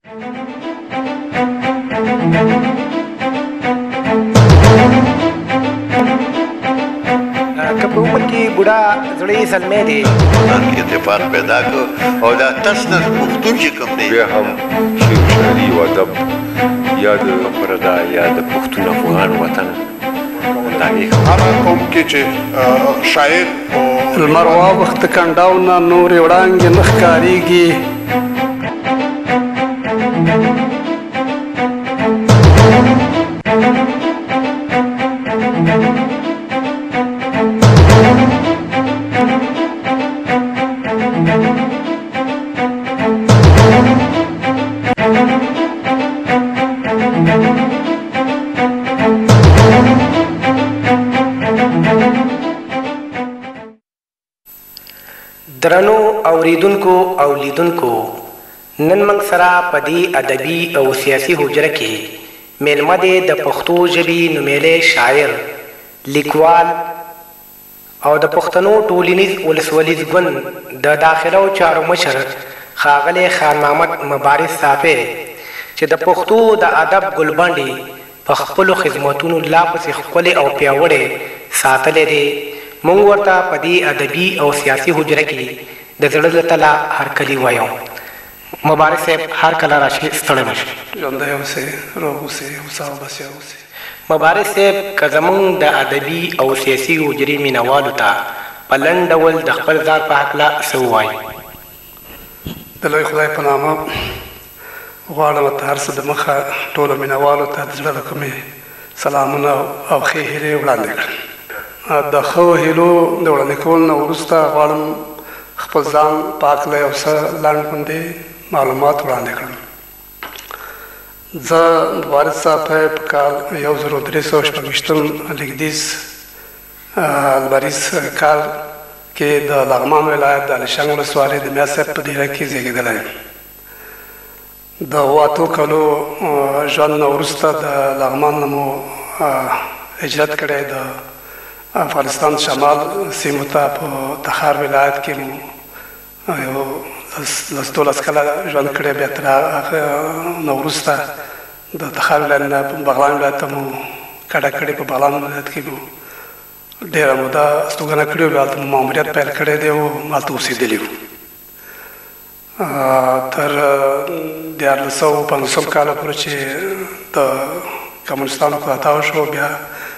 که په عمر کې بوډا زړی سلمی دی کې اتفاق پیدا کړ او دا تس پښتون چې کوم دی بیا هم شعر و شاعري او ادب یا د پردا یا د پښتون افغان وطن هغه قوم کې چې شاعر لمر واوښته کنډاونه نورې وړانګې نه ښکارېږي درنو اوریدونکو او لیدونکو نن موږ سره په دې ادبي او سیاسي حجره کې میلمه دی د پښتو ژبې نومیالی شاعر لیکوال او د پښتنو ټولنیز ولسوالیز ګوند د داخله او چارو مشر ښاغلی خان محمد مبارز صافی چې د پښتو د ادب ګلبانډې په خپلو خدمتونو لا پسې ښکلې او پیاوړې ساتلی دی. مونږ ورته په دې ادبي او سیاسي حجره کې د زړه له تله هرکلي وایو. مبارز صاحب هر کله راشي ستړی مه شئ. ژوندی اوسئ، روغ اوسئ، هوسا او بسیا اوسئ. مبارز صاحب که زمونږ د ادبي او سیاسي حجرې مینوالو ته په لنډ ډول د خپل ځان په هکله څه ووایي؟ د لوی خدای په نامه غواړم ته هر څه د مخه ټولو مینوالو ته د زړه له کومې سلامونه او ښې هیلې وړاندې کړم. د ښو هیلو د وړاندې کولو نه وروسته غواړم خپل ځان په هکله یو څه لنډ غوندې معلومات وړاندې کړم. زه مبارز صافی په کال 1326 لږدیز لمریز کال کې د لغمان ولایت د الیشنګ ولسوالۍ د میا صاحب په دیره کې زیږېدلی یم. د 8 کالو ژوند نه وروسته د لغمان نه مو هجرت کړی د افغانستان شمال سیمو ته په تخار ولایت کې مو یو 12 کاله ژوند کړی. بیا تر هغه نه وروسته د تخار ولایت نه بغلان ولایت ته مو کډه کړې. په بغلان ولایت کې مو ډېره موده استوګنه کړې وه. هلته مو ماموریت پیل کړی دی او هلته اوسېدلي وو. تر 1450 کاله پورې چې د کمونستانو کودتا وشو، بیا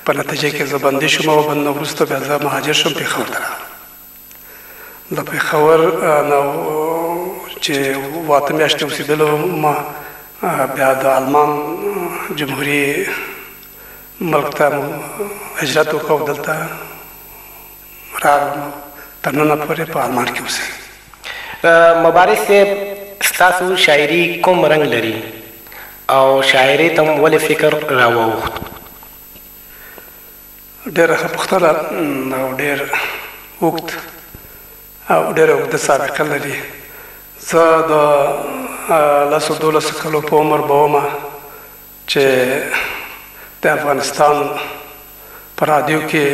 په نتیجه کې زه بندي شوم او بند نه وروسته بیا زه مهاجر شوم پېښور ته راغلم. د پېښور نه چې 8 میاشتې اوسېدلی وم، بیا د آلمان جمهوري ملک ته هجرت وکړ او دلته راغلم. تر ننه پورې په آلمان کې اوسېږم. مبارز صاحب ستاسو شاعري کوم رنګ لري او شاعري ته ولې فکر راووښت؟ ډېره ښه پوښتنه او ډېر اوږد او ډېره اوږده سابقه لري. زه د 10-12 کالو په عمر به ومه چې د افغانستان په رادیو کې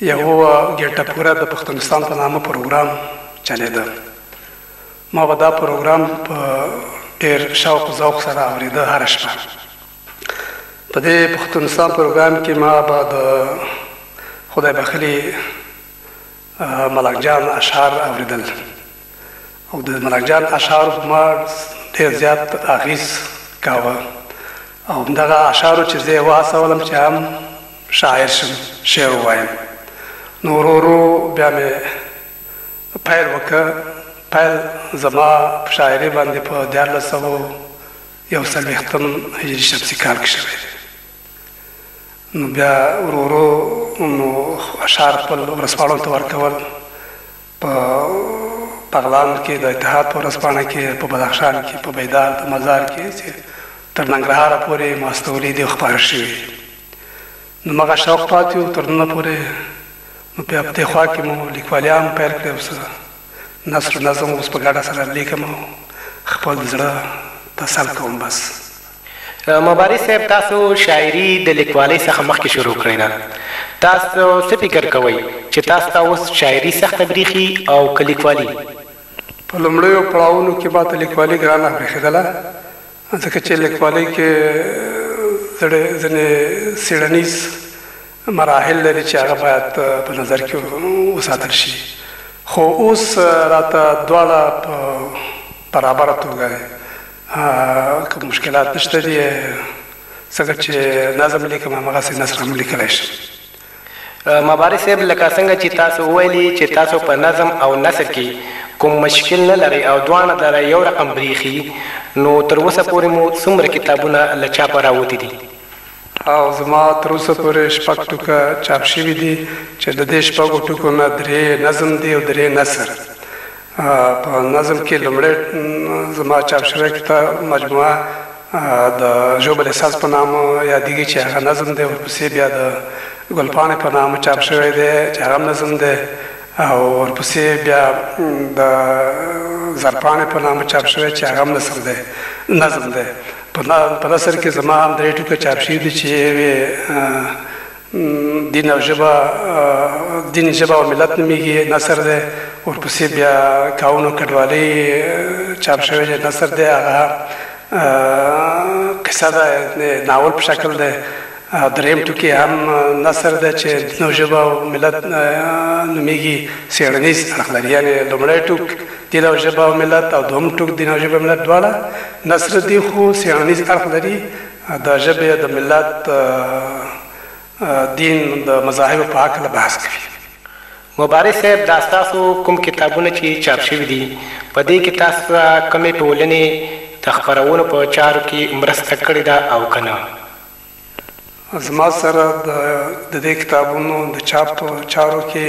یوه ګېټه پوره د پښتونستان په نامه پروګرام چلېده. ما به دا پروګرام په ډېر شوق و ذوق سره اورېده هره شپه. په دې پښتونستان پروګرام کې ما به د خدای بخلي ملک جان اشعار اورېدل او د ملک جان اشعارو په ما ډېر زیات اغېز کاوه او همدغه اشعارو چې زه یې وهڅولم چې هم شاعر شم، شعر ووایم. نو ورو ورو بیا مې پیل وکړ. پیل زما په شاعري باندې په 1441 هجري شمسي کال کې شوی. نو بیا ورو ورو نو اشعار خپل ورځپاڼو ته ورکول. په بغلان کې د اتحاد په ورځپاڼه کې، په بدخشان کې، په بیدار، په مزار کې چې تر ننګرهاره پورې ماستولي دي خپاره شوي. نو مغه شوق پاتې و تر ننه پورې. نو بیا په دې خوا کې مو لیکوالي هم پیل کړې. اوس نثر و نظم اوس په ګډه سره لیکم او خپل زړه تسل کوم. بس مبارز صاحب تاسو شاعري د لیکوالۍ څخه مخکې شروع کړې ده. تاسو څه فکر کوئ چې تاسو ته اوس شاعري سخته برېښي او که لیکوالي؟ په لومړیو پړاوونو کې ماته لیکوالي ګرانه برېښېدله، ځکه چې لیکوالۍ کې ځینې څېړنیز مراحل لري چې هغه باید په نظر کې وساتل شي. خو اوس راته دواړه په برابره توګه کوم مشکلات نشته دي، څنګه چې نظم لیکم هماغسې نثر هم لیکلی شم. مبارز صاحب لکه څنګه چې تاسو وویلي چې تاسو په نظم او نثر کې کوم مشکل نه لرئ او دواړه در یو رقم بریښي، نو تر اوسه پورې مو څومره کتابونه له چاپه راوتي دي؟ او زما تر اوسه پورې 6 ټوکه چاپ شوي دي چې د دې 6 ټوکو نه 3 نظم دي او 3 نثر. په نظم کې لومړی زما چاپ شوی کتاب مجموعه د ژوبل احساس په نامه یادېږي چې هغه نظم دی، ورپسې بیا د ګلپاڼې په نامه چاپ شوی دی چې هغه نظم دی، او ورپسې بیا د زرپاڼې په نامه چاپ شوی چې هغه نظم دی. په نثر کې زما هم 3 ټوکه چاپ شوي دي چې دین او ژبه او ملت نومیږي نثر دی، ورپسې بیا کاون او کډوالۍ چاپ شوی دی نثر دی، هغه قصه ده ناول په شکل دی. دریم ټوکی هم نثر دی چې دین او ژبه او ملت نومیږي، څېړنیز اړخ لري، یعنې لومړی ټوک دین او ژبه او ملت او دوم ټوک دین او ژبه او ملت دواړه نثر دي، خو څېړنیز اړخ لري، د ژبې د ملت دین د مذاهبو په هکله بحث کوي. مبارز صاحب دا ستاسو کوم کتابونه چې چاپ شوي دي په دې کې تاسو کومې ټولنې د خپرونو په چارو کې مرسته کړې ده او که نه؟ زما سره د دې کتابونو د چاپ چارو کې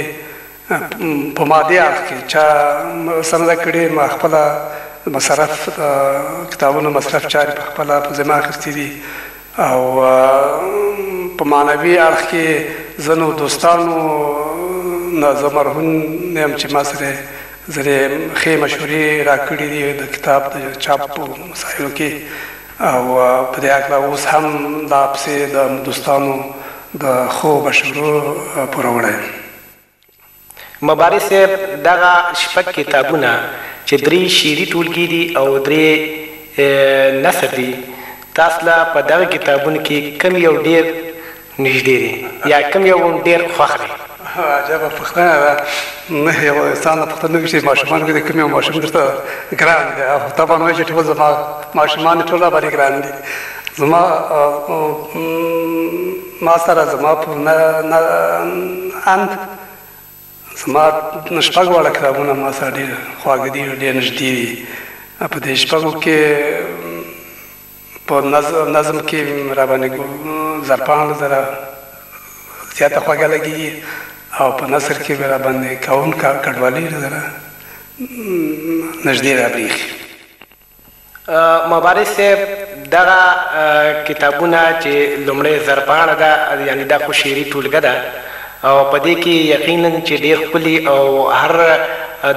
په مادي اړخ کې چا سنده کړې، ما خپله مصرف کتابونو مصرف چارې په خپله په ذمه اخیستې دي، او په معنوي اړخ کې ځینو دوستانو نه زه مرهون یم چې ما سره ځینې ښې مشورې راکړي دي د کتاب د چاپ په مسایلو کې، او په دې هکله اوس هم دا پسې د دوستانو د ښو مشورو پوره وړی. مبارز صاحب دغه 6 کتابونه چې 3 شعري ټولګي دي او 3 نثر دي، تاسو له په دغه کتابونو کې کوم یو ډېر نږدې دی یا کوم یو ډېر خوښ دی؟ عجبه پوښتنه ده. نه یو انسان له پوښتنو کې چې ماشومانو کې د کوم یو ماشوم درته ګران دی، او طبعا وایي چې ټول زما ماشومان ټول راباندې ګران دي. ما سره زما په زما 6 واړه کتابونه ما سره ډېر خواږه دي، ډېر نږدې دي. په دې 6 کې په نظم کې راباندې زرپاڼه زره زیاته خواږه لګېږي، او په نثر کې به راباندې کاون کډوالۍ زره نږدې رابرېښي. مبارز صاحب دغه کتابونه چې لومړی زرپاڼه ده، یعنې دا خو شعري ټولګه ده، او په دې کې یقینا چې ډېر ښکلي او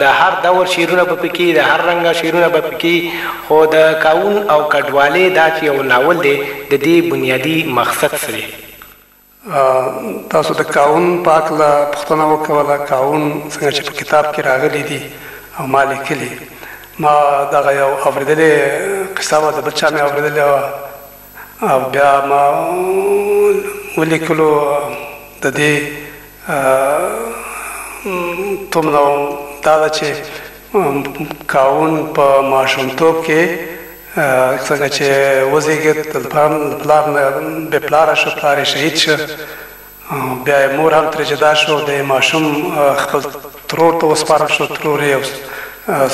د هر دور شعرونه به پکې، د هر رنګه شعرونه به پکې، خو د کاون او کډوالۍ دا چې یو ناول دی د دې بنیادي مقصد څه دی؟ تاسو د کاون په هکله پوښتنه وکوله. کاون څنګه چې په کتاب کې راغلی دي او ما لیکلي، ما دغه یو اورېدلې قصه وه، د بل چا مې اورېدلې وه، او بیا ما ولیکلو. د دې تومنه دا ده چې کاون په ماشومتوب کې څنګه چې وزېږېد، د پلار نه بې پلاره شو، پلار یې شهید شو، بیا یې مور هم ترې جدا شو، د ماشوم خپل ترور ته وسپارل شو، ترور یې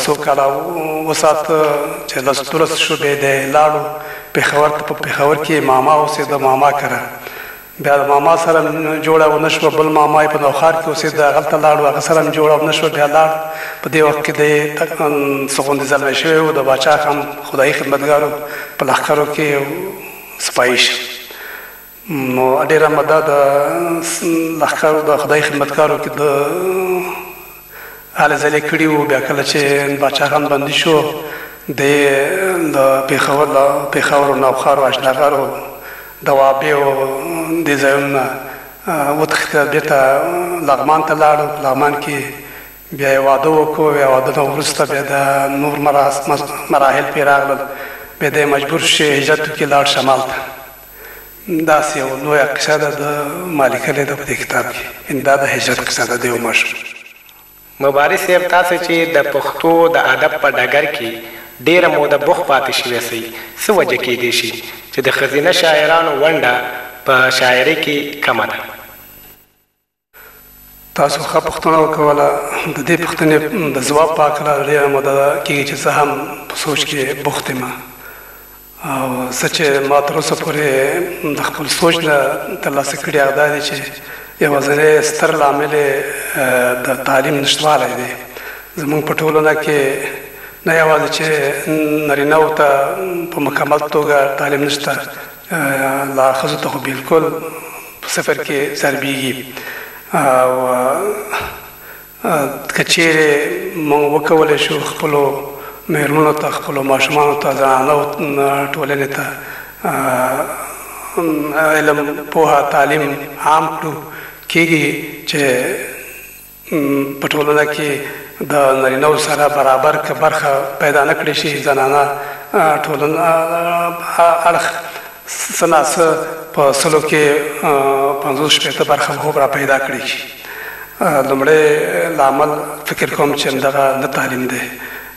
څو کاله وساته چې 12 شو، بیا د لاړو پېښور ته. په پېښور کې ماما اوسېده، ماما کره بیا د ماما سره جوړه ونه شوه، بل ماما یې په نوخار کې اوسېده، هغلته لاړو، هغه سره هم جوړه ونه شوه، بیا لاړ. په دې وخت کې د څه غوندې زلمی شوی و، د باچا هم خدایي خدمتګارو په لښکرو کې سپایي شو. نو ډېره موده د لښکرو د خدایي خدمتګارو کې د هلې ځلې کړي وو. بیا کله چې باچا هم بندي شو، د پېښور او نوخار او اشنغرو دوابې او دې ځایونو نه وتښتېدل، بېرته لغمان ته لاړو. په لغمان کې بیا یې واده وکړو. بیا واده نه وروسته بیا د نور مراحل پرې راغلل. بیا دی مجبور شي هجرت وکړي، لاړ شمال ته. داسې یو لویه قصه ده د ما لیکلې ده په دې کتاب کې. یعنې دا د هجرت قصه ده د یو ماشوم. مبارز صاحب، تاسو چې د پښتو د ادب په ډګر کې ډېره موده بوخت پاتې شوی سئ، څه وجه کیدی شي چې د ښځینه شاعرانو ونډه په شاعرۍ کې کمه ده؟ تاسو ښه پوښتنه وکوله. د دې پوښتنې د ځواب په هکله ډېره موده کېږي چې زه هم په سوچ کې بوخت یم. او څه چې ما تر اوسه پورې د خپل سوچ نه ترلاسه کړي هغه دا دی چې یوازینی ستر لامل د تعلیم نشتوالی دی. زموږ په ټولنه کې نه یوازې چې نارینهو ته په مکمل توګه تعلیم نشته، لا ښځو ته خو بلکل په صفر کې ضربېږي. او که چیرې موږ وکولی شو خپلو مېرمنو ته، خپلو ماشومانو ته، زنانو ټولنې ته علم، پوهه، تعلیم عام کړو، کېږي چې په ټولنه کې د نارینهو سره برابر که برخه پیدا نه کړی شي، زنانه ټولنه اړخ څه ناڅه په سلو کې 50-60 برخه خوب را پیدا کړي شي. لومړی لامل فکر کوم چې دغه نه تعلیم دی،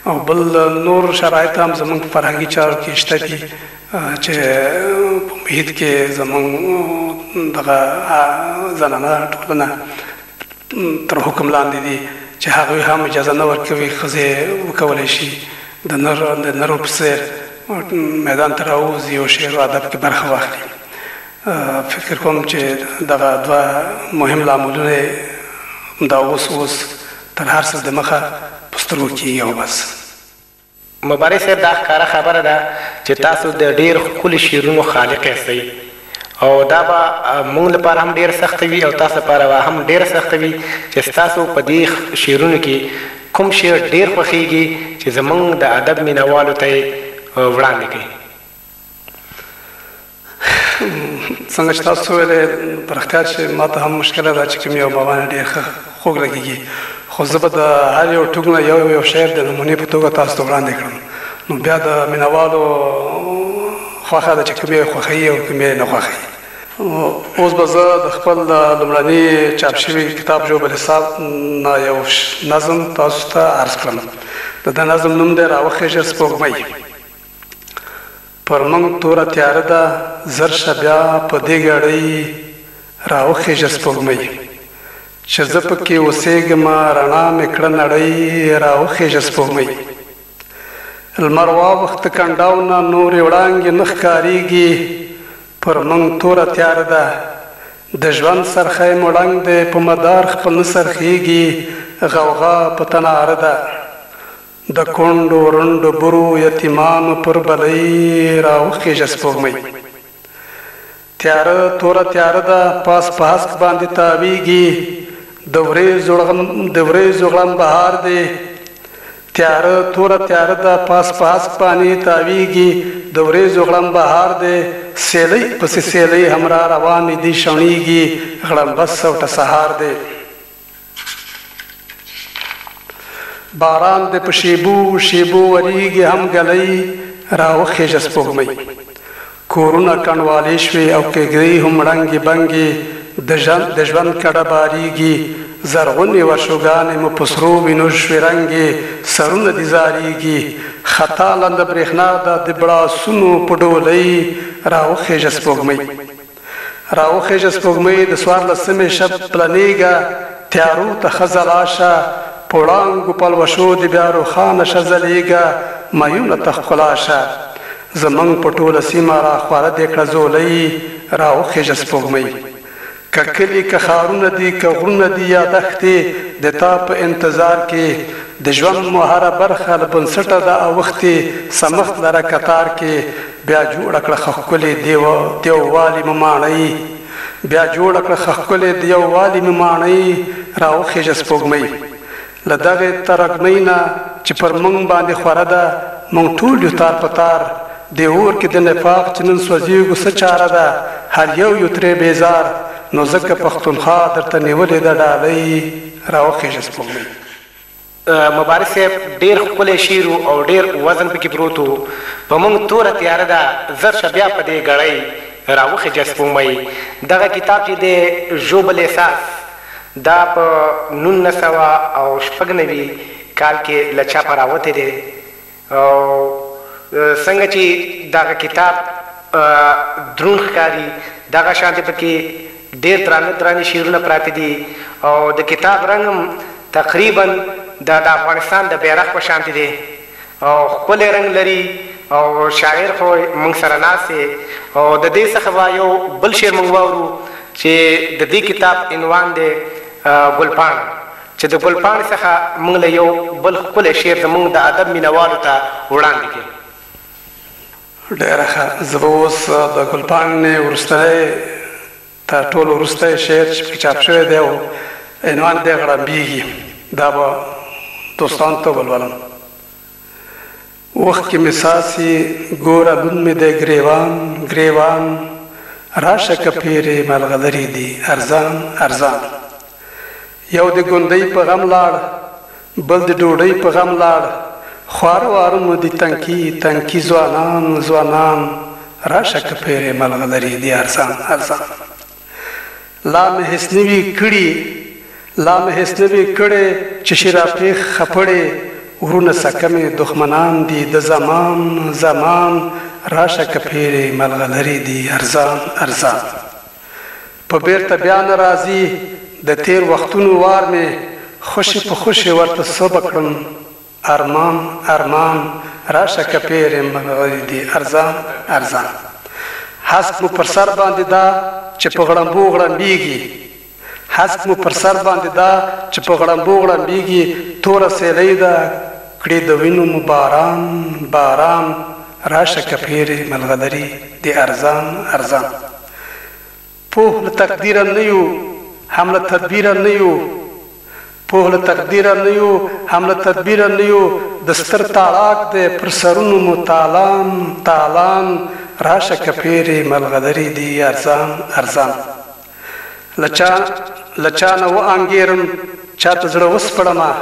او بل نور شرایط هم زموږ په فرهنګي چارو کې شته دي چې په محیط کې زموږ دغه زنانه ټولنه تر حکم لاندې دي چې هغوی هم اجازه نه ورکوي ښځې وکولی شي د نرو په څېر میدان ته راووځي او شعر و ادب کې برخه واخلي. فکر کوم چې دغه دوه مهم لاملونه دا اوس تر هر څه د مخه په سترګو کېږي. او بس مبارز صاحب، دا ښکاره خبره ده چې تاسو د ډېر ښکلي شعرونو خالق یاستئ، او دا به موږ لپاره هم ډېر سخت وي او تاسو لپاره به هم ډېر سخت وي چې ستاسو په دې شعرونو کې کوم شعر ډېر خوښیږي چې زموږ د ادب مینوالو ته یې وړاندې کړئ. څنګه چې تاسو ویلې په رښتیا چې ما ته هم مشکله ده چې کوم یو بابا نه ډېر ښه خوږ لګېږي، خو زه به د هر یو ټوک نه یو شعر د نمونې په توګه تاسو ته وړاندې کړم. نو بیا د مینوالو خوښه ده چې کوم یې خوښوي او کوم یې نه خوښوي. اوس به زه د خپل لومړني چاپ شوي کتاب ژوبل حساب نه یو نظم تاسو ته عرض کړم. د دې نظم نوم دی راوخیژه سپوږمۍ. پر موږ توره تیاره ده زر شه بیا په دې ګړۍ راوخیژه سپوږمۍ، چې زه پکې اوسېږم رڼا مې کړه نړۍ راوخیژه سپوږمۍ. لمر واوښته کنډاو نه نورې وړانګې نه ښکارېږي، پر موږ توره تیاره ده د ژوند څرخی مړنګ دی په مدار خپل نه څرخېږي، غوغا په تناره ده د کونډو رنډو برو یتیمانو پر بلۍ راوخیژه سپوږمۍ. تیاره توره تیاره ده پاس په هسک باندې تاویږي، د وریځو غړم بهار دی. تیاره توره تیاره ده پاس په هسک باندې تاویږي، د وریځو غړم بهار دی. سیلۍ پسې سیلۍ همرا روانې دي شڼېږي، غړم بس سوټه سهار دی. باران دې په شیبو شیبو وریږي هم ګلۍ راوخیژه سپوږمۍ. کورونه کنډوالې شوې او کېږدۍ هم ړنګې بنګې، د ژوند کډه باریږي، زرغونې ورشوګانې مو په سرو وینو شوې رنګې، سرونه دې زاریږي. خطا لنده برېښنا ده د بړاسونو په ډولۍ راوخیژه سپوږمۍ. راوخیژه سپوږمۍ د 14مې شب پلنېږه، تیارو ته ښځه لاشه په وړانګو پلوشو د بیا روښانه شه ځلېږه، مایونه ته ښکلا شه زموږ په ټوله سیمه راخواره دې کړه زولۍ راوخیژه سپوږمۍ. که کلي که ښارونه دي که غرونه دي یا دښتې، د تا په انتظار کې د ژوند مو هره برخه له بنسټه ده اوښتې، سمښت لره کتار کې بیا جوړه کړه ښکلې د یووالي مو ماڼۍ، بیا جوړه کړه ښکلې د یووالي مو ماڼۍ راوخیژه سپوږمۍ. له دغې ترږمۍ نه چې پر موږ باندې خوره ده، موږ ټول یو تار په تار، د اور کې د نفاق چې نن سوځېږو څه چاره ده، هر یو ترې بیزار، نو ځکه پښتونخوا درته نیولې ده ډالۍ راوخیژه سپوږمۍ. مبارز صاحب ډېر ښکلی شعر او ډېر وزن پکې پروت و. په موږ توره تیاره ده زر شه بیا په دې ګړۍ راوخېجه سپومۍ. دغه کتاب چې دی ژوبل احساس دا په 1996 کال کې له چاپه راوتی دی. او څنګه چې دغه کتاب دروند ښکاري دغه شانتې پکې ډېر درانه شعرونه پراته دي او د کتاب رنګ هم تقریبا د افغانستان د بیرغ په شانتې دی او ښکلی رنګ لري او شاعر خو موږ سره ناست دی. او د دې څخه به یو بل شعر موږ واورو چې د دې کتاب عنوان دی ګلپاڼه، چې د ګلپاڼې څخه موږ له یو بل ښکلی شعر زموږ د ادب مینوالو ته وړاندې کړي. ډېره ښه. زه به اوس د ګلپاڼې وروستی تر ټولو وروستی شعر چې پکې چاپ شوی دی او عنوان دی غړمبېږي، دا به دوستانو ته ولولم. وخت کې مې ساسي ګوره لون مې دی ګریوان ګریوان، راشه که پیرې ملغلرې دي ارزان ارزان. یو د ګوندۍ په غم لاړ بل د ډوډۍ په غم لاړ، خواره واره مو دي تنکي تنکي ځوانان ځوانان، راشه که پیرې ملغلرې دي ارزان ارزان. لا مې هېڅ نه وي کړي لا مې هېڅ نه وي کړی چې شي راپېښ خپړې، ورونه سکمې دښمنان دي د زمان زمان، راشه که پیرې ملغلرې دي ارزان ارزان. په بیرته بیا نه راځي د تیر وختونو وار مې، خوشې په خوشې ورته څه به کړم ارمان ارمان، راشه که پیرې ملغلرې دي ارزان ارزان. هسک مو پر سر باندې دا چې په غړمبو غړمبېږي، هسک مو پر سر باندې دا چې په غړمبو غړمبېږي، توره سیلۍ ده کړي د وینو مو باران باران، راشه که پیرې ملغلرې دي ارزان ارزان. پوه له تقدیره نه یو هم له تدبیره نه یو، پوه له تقدیره نه یو هم له تدبیره نه یو، د ستر تاړاک دی پر سرونو مو تالان تالان، راشه که پیرې ملغلرې دي ارزان ارزان. له چا نه وانګېرم چاته زړه وسپړمه،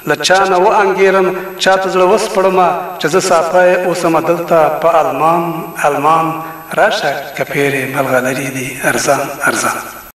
له چا نه وانګېرم چاته زړه وسپړمه، چې زه صافی اوسمه دلته په المان المان، راشه که پیرې ملغلرې دي ارزان ارزان.